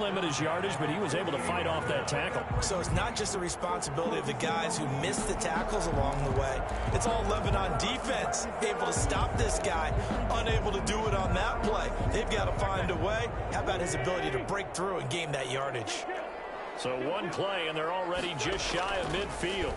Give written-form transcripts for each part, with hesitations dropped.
limit his yardage, but he was able to fight off that tackle. So it's not just the responsibility of the guys who missed the tackles along the way. It's all Lebanon defense, able to stop this guy, unable to do it on that play. They've got to find a way. How about his ability to break through and gain that yardage? So one play, and they're already just shy of midfield.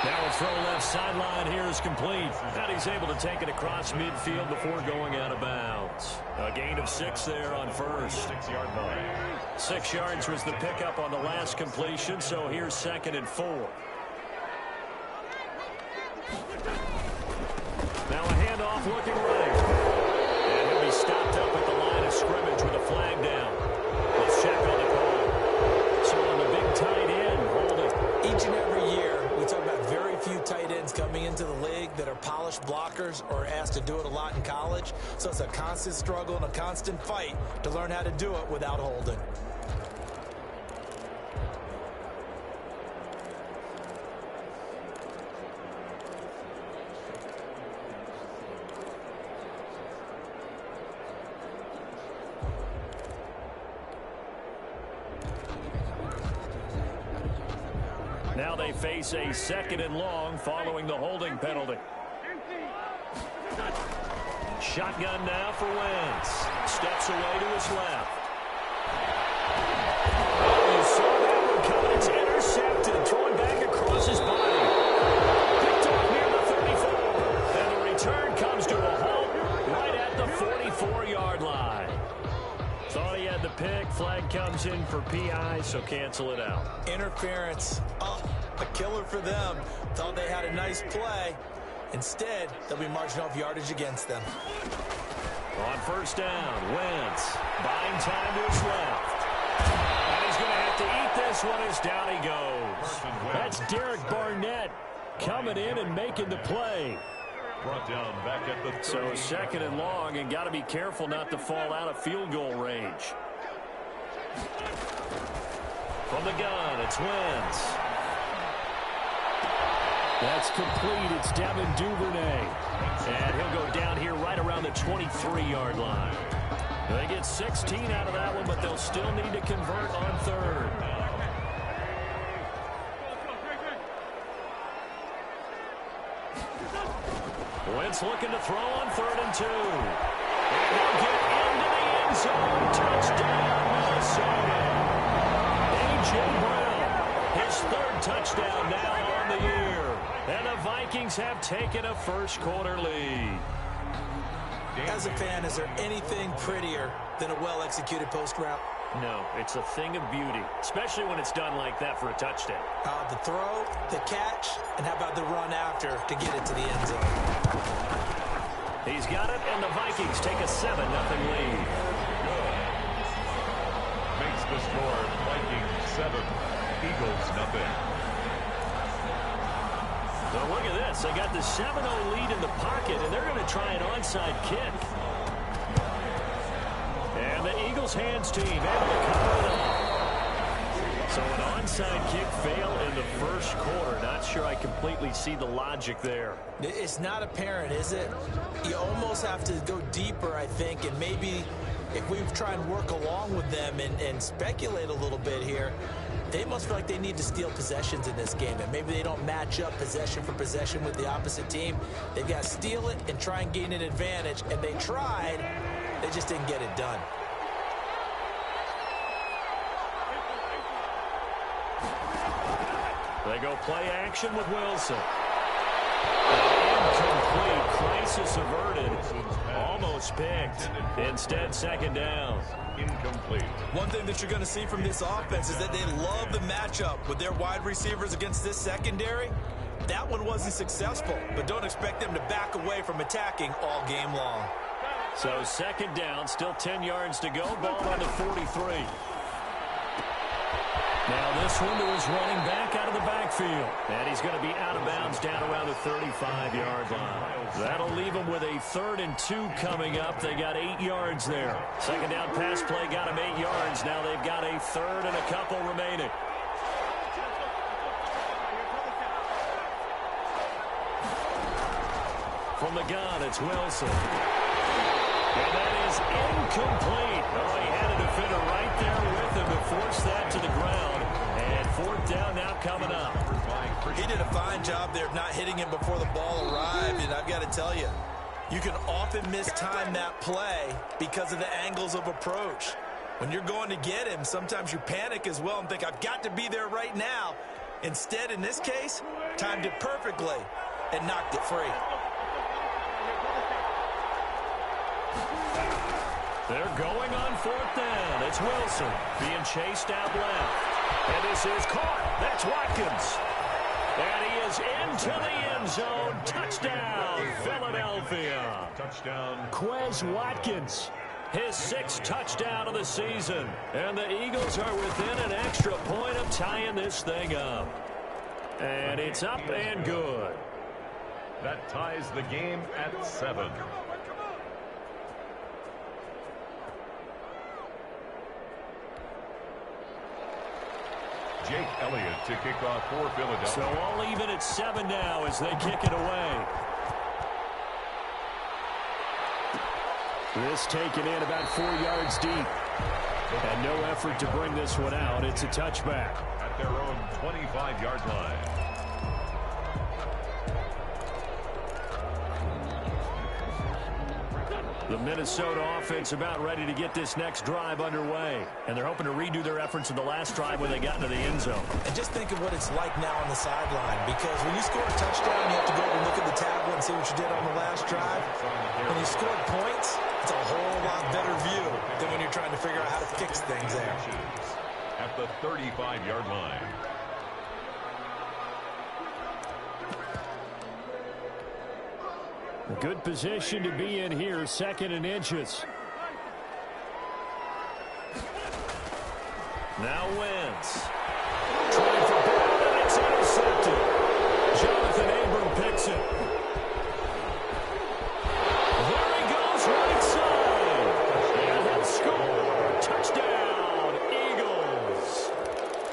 Now a throw left sideline here is complete. And he's able to take it across midfield before going out of bounds. A gain of 6 there on first. 6-yard line. 6 yards was the pickup on the last completion, so here's 2nd and 4. Now a handoff looking right. And he'll be stopped up at the line of scrimmage with a flag down. Let's check on the call. So on the big tight end, holding. Each and every year, we talk about very few tight ends coming into the league that are polished blockers or asked to do it a lot in college. So it's a constant struggle and a constant fight to learn how to do it without holding. Now they face a 2nd and long following the holding penalty. Shotgun now for Wentz. Steps away to his left. Oh, you saw that one coming. It's intercepted. Throwing back across his body. Picked off near the 34. And the return comes to a halt right at the 44-yard line. Thought he had the pick. Flag comes in for PI, so cancel it out. Interference. Oh, a killer for them. Thought they had a nice play. Instead, they'll be marching off yardage against them. On first down, Wentz buying time to his left. And he's going to have to eat this one as down he goes. That's Derek Barnett coming in and making the play. Brought down back at the 30. So 2nd and long, and got to be careful not to fall out of field goal range. From the gun, it's Wentz. That's complete. It's Devin Duvernay. And he'll go down here right around the 23-yard line. They get 16 out of that one, but they'll still need to convert on 3rd. Wentz looking to throw on 3rd and 2. And he'll get into the end zone. Touchdown, Minnesota. A.J. Brown, his 3rd touchdown now on the year. And the Vikings have taken a first-quarter lead. As a fan, is there anything prettier than a well-executed post route? No, it's a thing of beauty, especially when it's done like that for a touchdown. The throw, the catch, and how about the run after to get it to the end zone? He's got it, and the Vikings take a 7-0 lead. Makes the score Vikings 7, Eagles nothing. So look at this. They got the 7-0 lead in the pocket, and they're going to try an onside kick. And the Eagles hands team able to cover it up. So an onside kick fail in the first quarter. Not sure I completely see the logic there. It's not apparent, is it? You almost have to go deeper, I think, and maybe if we try and work along with them and speculate a little bit here, they must feel like they need to steal possessions in this game, and maybe they don't match up possession for possession with the opposite team. They've got to steal it and try and gain an advantage, and they tried. They just didn't get it done. They go play action with Wilson. Incomplete. Crisis averted. Almost picked. Instead, 2nd down. Incomplete. One thing that you're going to see from this offense is that they love the matchup with their wide receivers against this secondary. That one wasn't successful, but don't expect them to back away from attacking all game long. So 2nd down, still 10 yards to go. Ball on the 43. Now this one to his running back out of the backfield. And he's going to be out of bounds down around the 35-yard line. That'll leave him with a 3rd and 2 coming up. They got 8 yards there. 2nd down pass play got him 8 yards. Now they've got a 3rd and a couple remaining. From the gun, it's Wilson. And that is incomplete. Oh, he had a defender right there with him to force that to the ground. And fourth down now coming up. He did a fine job there of not hitting him before the ball arrived. And I've got to tell you, you can often mistime that play because of the angles of approach. When you're going to get him, sometimes you panic as well and think, I've got to be there right now. Instead, in this case, timed it perfectly and knocked it free. They're going on fourth down. It's Wilson being chased out left. And this is caught. That's Watkins. And he is into the end zone. Touchdown, Philadelphia. Touchdown. Quez Watkins, his sixth touchdown of the season. And the Eagles are within an extra point of tying this thing up. And it's up and good. That ties the game at 7. Jake Elliott to kick off for Philadelphia. So all even at 7 now as they kick it away. This taken in about 4 yards deep. And no effort to bring this one out. It's a touchback. At their own 25-yard line. The Minnesota offense about ready to get this next drive underway. And they're hoping to redo their efforts in the last drive when they got into the end zone. And just think of what it's like now on the sideline, because when you score a touchdown, you have to go over and look at the tablet and see what you did on the last drive. When you scored points, it's a whole lot better view than when you're trying to figure out how to fix things there. At the 35-yard line. Good position to be in here, 2nd and inches. Now Wentz. Trying for Brown, and it's intercepted. Jonathan Abram picks it. There he goes, right side. And he'll score. Touchdown, Eagles.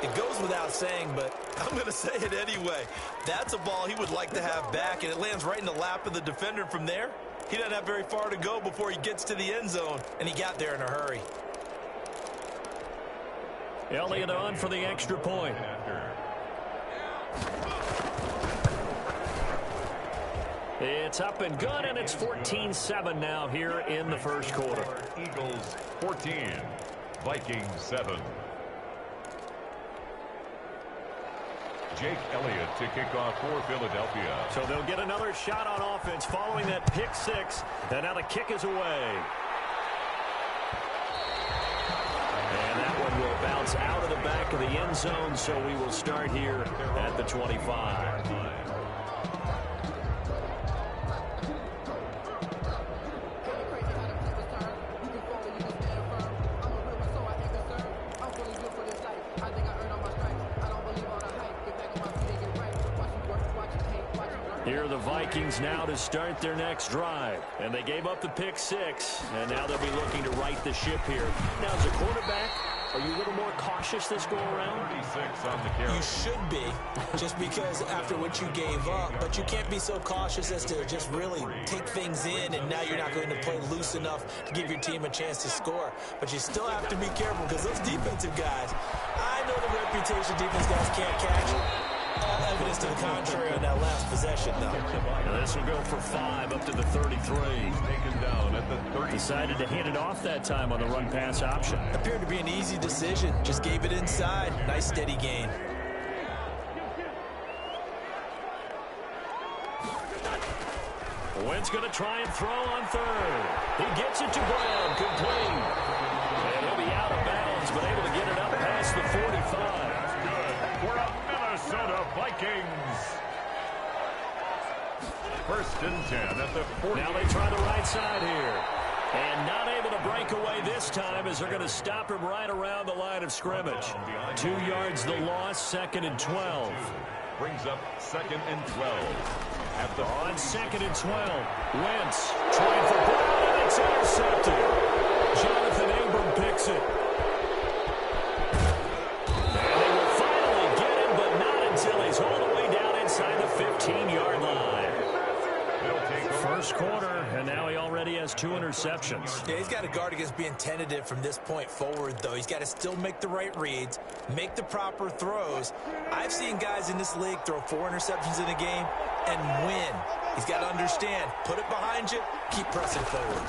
It goes without saying, but I'm going to say it anyway. That's a ball he would like to have back, and it lands right in the lap of the defender. From there, he doesn't have very far to go before he gets to the end zone, and he got there in a hurry. Elliott on for the extra point. It's up and good, and it's 14-7 now here in the first quarter. Eagles 14, Vikings 7. Jake Elliott to kick off for Philadelphia. So they'll get another shot on offense following that pick six. And now the kick is away. And that one will bounce out of the back of the end zone. So we will start here at the 25. Here are the Vikings now to start their next drive. And they gave up the pick six. And now they'll be looking to right the ship here. Now, as a quarterback, are you a little more cautious this go-around? 36 on the carry. You should be, just because after what you gave up. But you can't be so cautious as to just really take things in, and now you're not going to play loose enough to give your team a chance to score. But you still have to be careful, because those defensive guys, I know the reputation defense guys can't catch. All evidence to the contrary on that last possession, though. Now this will go for 5 up to the 33. Taken down at the 30. Decided to hand it off that time on the run-pass option. Appeared to be an easy decision. Just gave it inside. Nice steady gain. Wentz going to try and throw on third. He gets it to Brown, complete. And he'll be out of bounds, but able to get it up past the 45. For a Minnesota Vikings. 1st and 10 at the 40. Now they try the right side here. And not able to break away this time as they're going to stop him right around the line of scrimmage. 2 yards the loss, 2nd and 12. Brings up 2nd and 12. At the on 2nd and 12. Wentz trying for Brown, and it's intercepted. Jonathan Abram picks it. And they will finally get him, but not until he's all the way down inside the 15-yard line. They'll take over First quarter, and now he already has 2 interceptions. Yeah, he's got to guard against being tentative from this point forward, though. He's got to still make the right reads, make the proper throws. I've seen guys in this league throw 4 interceptions in a game and win. He's got to understand, put it behind you, keep pressing forward.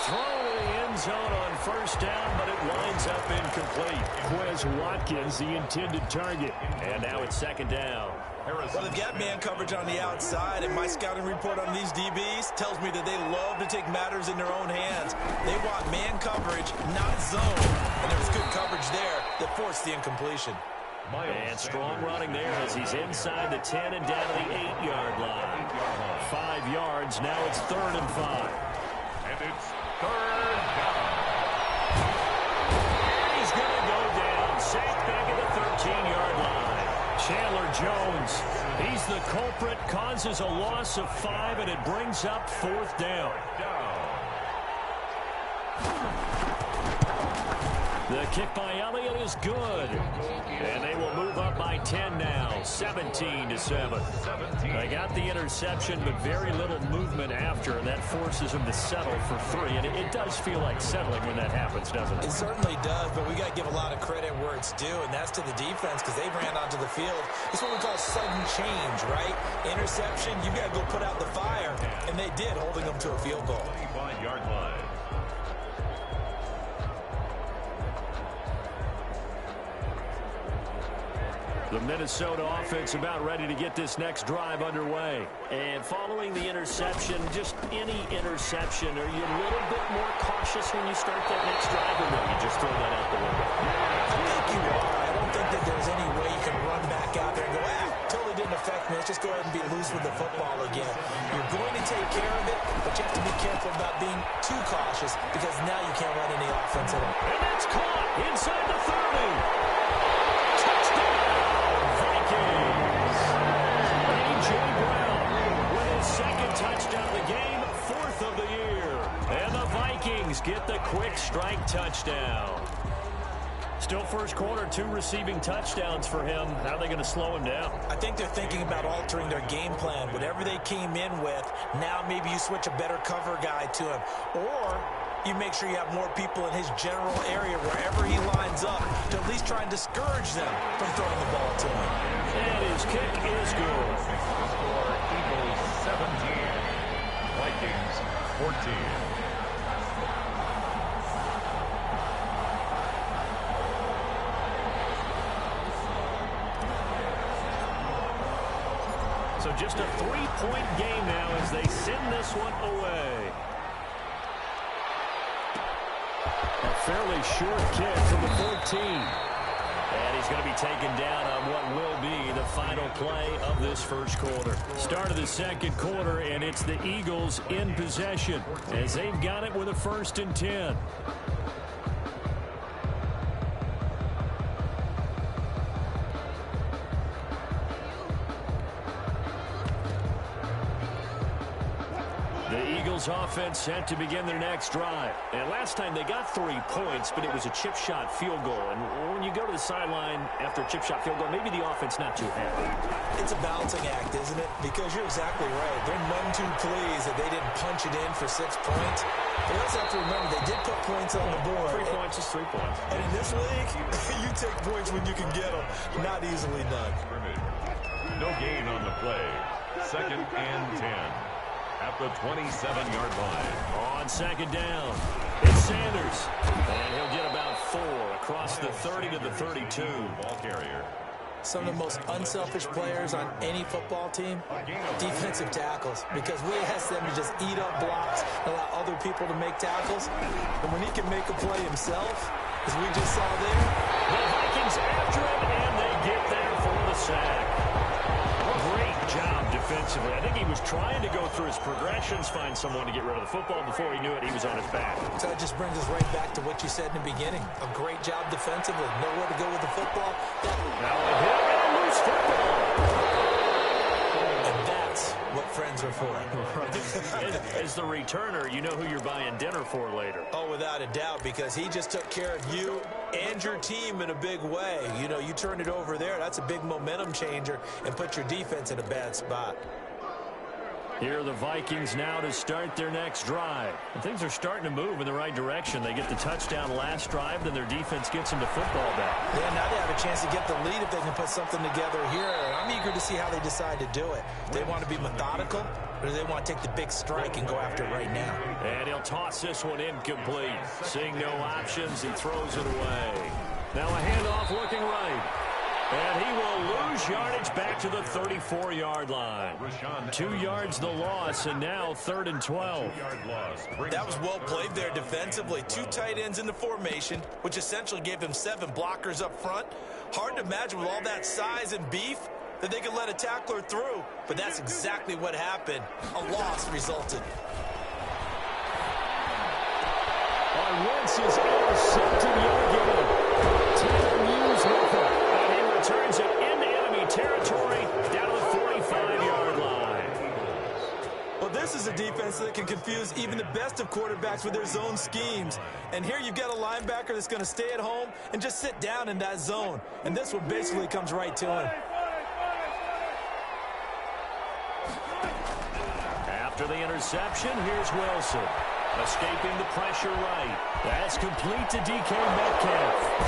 Throw to the end zone on first down, but it winds up incomplete. Quez Watkins, the intended target. And now it's second down. Well, they've got man coverage on the outside, and my scouting report on these DBs tells me that they love to take matters in their own hands. They want man coverage, not zone. And there was good coverage there that forced the incompletion. And strong running there as he's inside the 10 and down to the 8-yard line. 5 yards, now it's 3rd and 5. And it's 3rd down. He's going to go down. Sacked back at the 13-yard line. Chandler Jones, he's the culprit, causes a loss of 5, and it brings up 4th down. The kick by Elliott is good. And they will move up by 10 now, 17-7. They got the interception, but very little movement after, and that forces them to settle for 3. And it does feel like settling when that happens, doesn't it? It certainly does, but we got to give a lot of credit where it's due, and that's to the defense because they ran onto the field. It's what we call sudden change, right? Interception, you got to go put out the fire, and they did, holding them to a field goal. 25-yard line. The Minnesota offense about ready to get this next drive underway. And following the interception, just any interception, are you a little bit more cautious when you start that next drive, or no, you just throw that out the window? I think you are. I don't think that there's any way you can run back out there and go, totally didn't affect me. Let's just go ahead and be loose with the football again. You're going to take care of it, but you have to be careful about being too cautious because now you can't run any offense at all. And that's caught inside the 30. Touchdown! A.J. Brown with his 2nd touchdown of the game, 4th of the year. And the Vikings get the quick strike touchdown. Still first quarter, 2 receiving touchdowns for him. How are they going to slow him down? I think they're thinking about altering their game plan. Whatever they came in with, now maybe you switch a better cover guy to him. Or you make sure you have more people in his general area wherever he lines up to at least try and discourage them from throwing the ball to him. And his kick is good. Score Eagles 17, Vikings 14. So just a 3-point game now as they send this one away. A fairly short kick from the 14. And he's going to be taken down on what will be the final play of this first quarter. Start of the second quarter, and it's the Eagles in possession as they've got it with a 1st and 10. Offense set to begin their next drive. And last time they got 3 points, but it was a chip shot field goal. And when you go to the sideline after a chip shot field goal, maybe the offense not too happy. It's a balancing act, isn't it? Because you're exactly right. They're none too pleased that they didn't punch it in for 6 points. But you also have to remember they did put points on the board. 3 points is 3 points. And in this league, you take points when you can get them. Not easily done. No gain on the play. 2nd and 10. At the 27-yard line. On second down, it's Sanders. And he'll get about 4 across the 30 to the 32. Ball carrier. Some of the most unselfish players on any football team, defensive tackles, because we ask them to just eat up blocks, allow other people to make tackles. And when he can make a play himself, as we just saw there, the Vikings after him, and they get there for the sack. Great job defensively. I think he was trying to go through his progressions, find someone to get rid of the football. Before he knew it, he was on his back. So it just brings us right back to what you said in the beginning. A great job defensively. Nowhere to go with the football. Now a hit and a loose football. And that's what friends are for. As the returner, you know who you're buying dinner for later. Oh, without a doubt, because he just took care of you and your team in a big way. You know, you turned it over there. That's a big momentum changer and put your defense in a bad spot. Here are the Vikings now to start their next drive. And things are starting to move in the right direction. They get the touchdown last drive, then their defense gets them to football back. Yeah, now they have a chance to get the lead if they can put something together here. I'm eager to see how they decide to do it. Do they want to be methodical, or do they want to take the big strike and go after it right now? And he'll toss this one incomplete. Seeing no options, he throws it away. Now a handoff looking right. And he will lose yardage back to the 34-yard line. 2 yards the loss, and now 3rd and 12. That was well played there defensively. 2 tight ends in the formation, which essentially gave them 7 blockers up front. Hard to imagine with all that size and beef that they could let a tackler through, but that's exactly what happened. A loss resulted. On Wentz's intercepted-yard game. Taylor Muse with it. Turns it into enemy territory down to the 45-yard line. Well, this is a defense that can confuse even the best of quarterbacks with their zone schemes. And here you've got a linebacker that's going to stay at home and just sit down in that zone. And this one basically comes right to him. After the interception, here's Wilson. Escaping the pressure right. That's complete to DK Metcalf.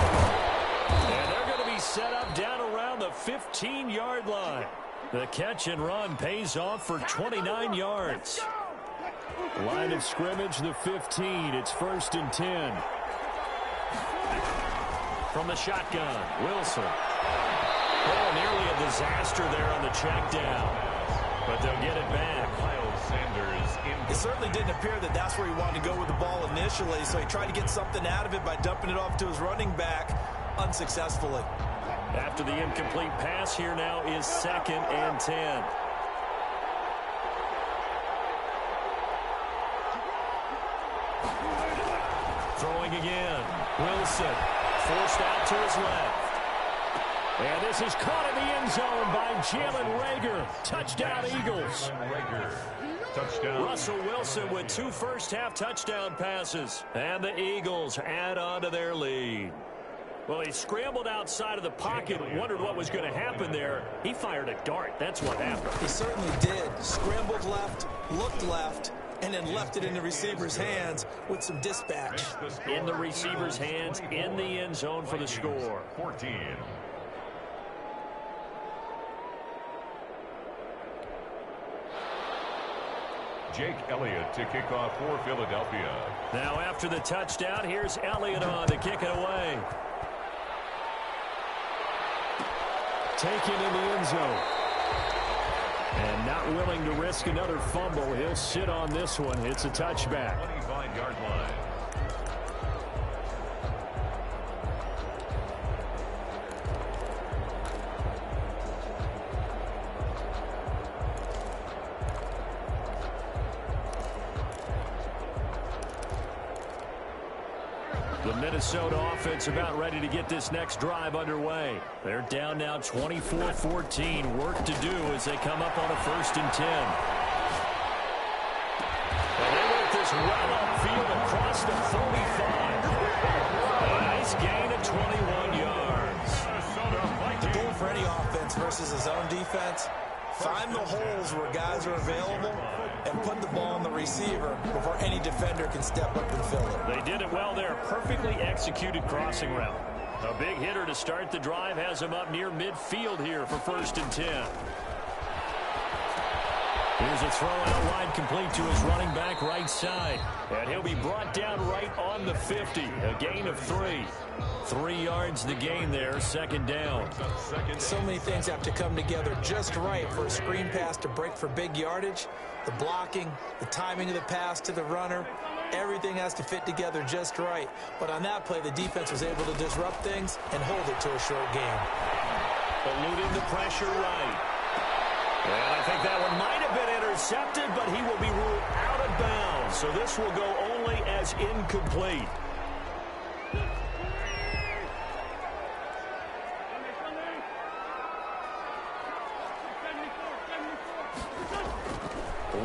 And they're going to be set up down around the 15-yard line. The catch and run pays off for 29 yards. Line of scrimmage, the 15. It's 1st and 10. From the shotgun, Wilson. Oh, nearly a disaster there on the check down. But they'll get it back. It certainly didn't appear that that's where he wanted to go with the ball initially, so he tried to get something out of it by dumping it off to his running back unsuccessfully. After the incomplete pass, here now is 2nd and 10. Throwing again. Wilson forced out to his left. And this is caught in the end zone by Jalen Reagor. Touchdown, Eagles. Touchdown. Russell Wilson with 2 first-half touchdown passes. And the Eagles add on to their lead. Well, he scrambled outside of the pocket, wondered what was going to happen there. He fired a dart. That's what happened. He certainly did. Scrambled left, looked left, and then left it in the receiver's hands with some dispatch. In the receiver's hands, in the end zone for the score. 14. Jake Elliott to kick off for Philadelphia. Now after the touchdown, here's Elliott on to kick it away. Taken in the end zone. And not willing to risk another fumble. He'll sit on this one. It's a touchback. 25-yard line. The Minnesota offense about ready to get this next drive underway. They're down now 24-14. Work to do as they come up on a 1st and 10. And they work this well upfield across the 45. A nice gain of 21 yards. The goal for any offense versus his own defense, find the holes where guys are available and put the ball on the receiver before any defender can step up and fill it. They did it well there. Perfectly executed crossing route. A big hitter to start the drive has him up near midfield here for 1st and 10. Here's a throw out wide complete to his running back right side. And he'll be brought down right on the 50. A gain of 3. 3 yards the gain there, 2nd down. So many things have to come together just right for a screen pass to break for big yardage. The blocking, the timing of the pass to the runner, everything has to fit together just right. But on that play, the defense was able to disrupt things and hold it to a short game. Eluding the pressure right. And I think that one might have been intercepted, but he will be ruled out of bounds. So this will go only as incomplete.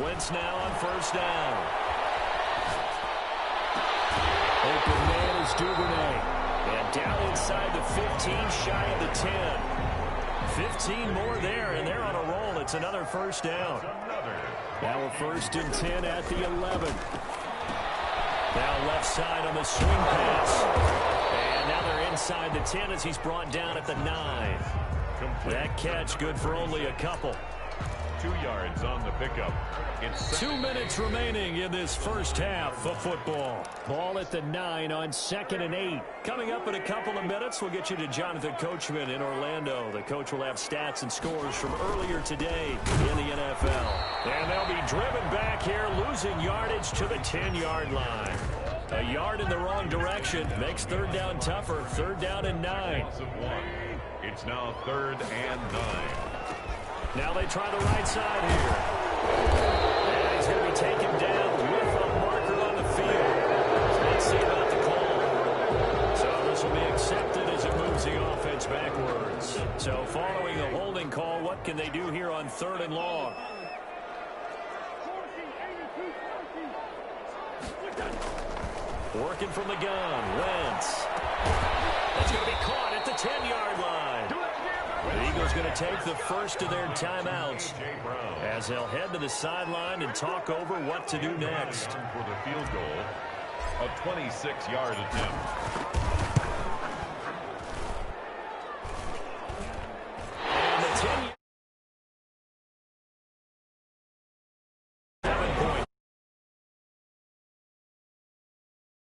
Wentz now on first down. Open man is Duvernay. And down inside the 15, shy of the 10. 15 more there, and they're on a roll. It's another first down. Now a first and 10 at the 11. Now left side on the swing pass. And now they're inside the 10 as he's brought down at the 9. That catch good for only a couple. 2 yards on the pickup. It's 2 minutes remaining in this first half of football. Ball at the 9 on 2nd and 8. Coming up in a couple of minutes, we'll get you to Jonathan Coachman in Orlando. The coach will have stats and scores from earlier today in the NFL. And they'll be driven back here, losing yardage to the 10-yard line. A yard in the wrong direction makes third down tougher. Third down and 9. It's now 3rd and 9. Now they try the right side here. And he's going to be taken down with a marker on the field. Let's see about the call. So this will be accepted as it moves the offense backwards. So following the holding call, what can they do here on 3rd and long? Working from the gun, Wentz. That's going to be caught at the 10-yard line. The Eagles going to take the first of their timeouts as they'll head to the sideline and talk over what to do next. For the field goal, a 26-yard attempt.